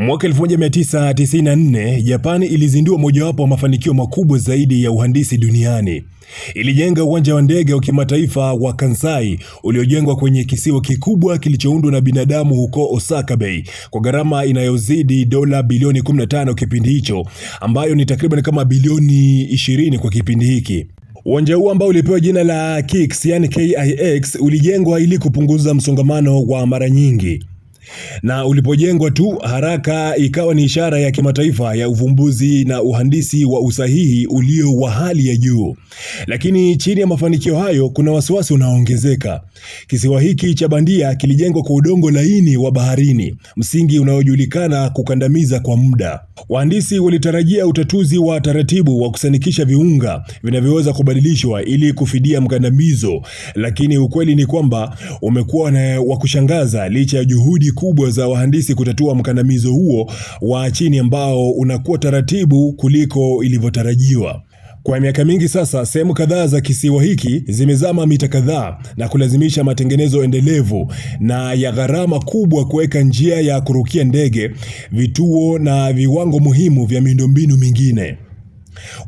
Mwaka 1994, Japani ilizindua mojawapo wa mafanikio makubwa zaidi ya uhandisi duniani. Ilijenga uwanja wa ndege wa kimataifa wa Kansai uliojengwa kwenye kisiwa kikubwa kilichoundwa na binadamu huko Osaka Bay kwa gharama inayozidi dola bilioni 15 kipindi hicho, ambayo ni takriban kama bilioni 20 kwa kipindi hiki. Uwanja huu ambao ulipewa jina la KIX, yani KIX, ulijengwa ili kupunguza msongamano wa mara nyingi. Na ulipojengwa tu haraka ikawa ni ishara ya kimataifa ya uvumbuzi na uhandisi wa usahihi ulio wa hali ya juu. Lakini chini ya mafanikio hayo kuna wasiwasi unaoongezeka. Kisiwa hiki cha bandia kilijengwa kwa udongo laini wa baharini, msingi unaojulikana kukandamiza kwa muda. Wahandisi walitarajia utatuzi wa taratibu wa kusanikisha viunga vinavyoweza kubadilishwa ili kufidia mkandamizo, lakini ukweli ni kwamba umekuwa wa kushangaza licha ya juhudi kubwa za wahandisi kutatua mkandamizo huo wa chini ambao unakuwa taratibu kuliko ilivyotarajiwa. Kwa miaka mingi sasa, sehemu kadhaa za kisiwa hiki zimezama mita kadhaa na kulazimisha matengenezo endelevu na ya gharama kubwa kuweka njia ya kurukia ndege, vituo na viwango muhimu vya miundombinu mingine.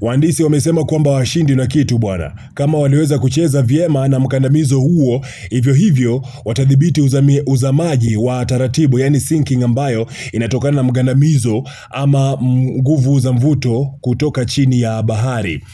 Wahandisi wamesema kwamba washindi na kitu bwana. Kama waliweza kucheza vyema na mkandamizo huo, hivyo watadhibiti uzamaji wa taratibu, yani sinking, ambayo inatokana na mkandamizo ama nguvu za mvuto kutoka chini ya bahari.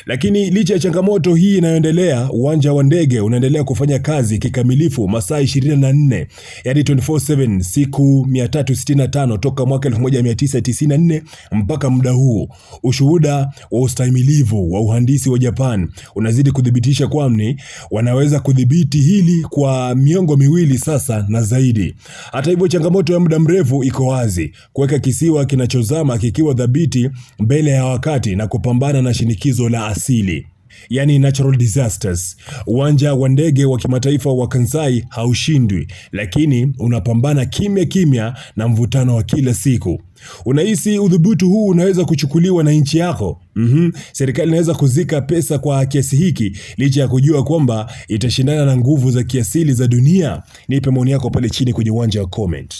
Lakini licha ya changamoto hii inayoendelea, uwanja wa ndege unaendelea kufanya kazi kikamilifu masaa 24, yani 24/7, siku 365 toka mwaka 1994 mpaka muda huu. Ushuhuda wa ustahimilivu wa uhandisi wa Japan unazidi kudhibitisha kwamba wanaweza kudhibiti hili kwa miongo miwili sasa na zaidi. Hata hivyo, changamoto ya muda mrefu iko wazi: kuweka kisiwa kinachozama kikiwa dhabiti mbele ya wakati na kupambana na shinikizo la asili, yani natural disasters. Uwanja wa ndege wa kimataifa wa Kansai haushindwi, lakini unapambana kimya na mvutano wa kila siku. Unahisi udhubutu huu unaweza kuchukuliwa na nchi yako? Serikali inaweza kuzika pesa kwa kiasi hiki licha ya kujua kwamba itashindana na nguvu za kiasili za dunia? Nipe maoni yako pale chini kwenye uwanja wa comment.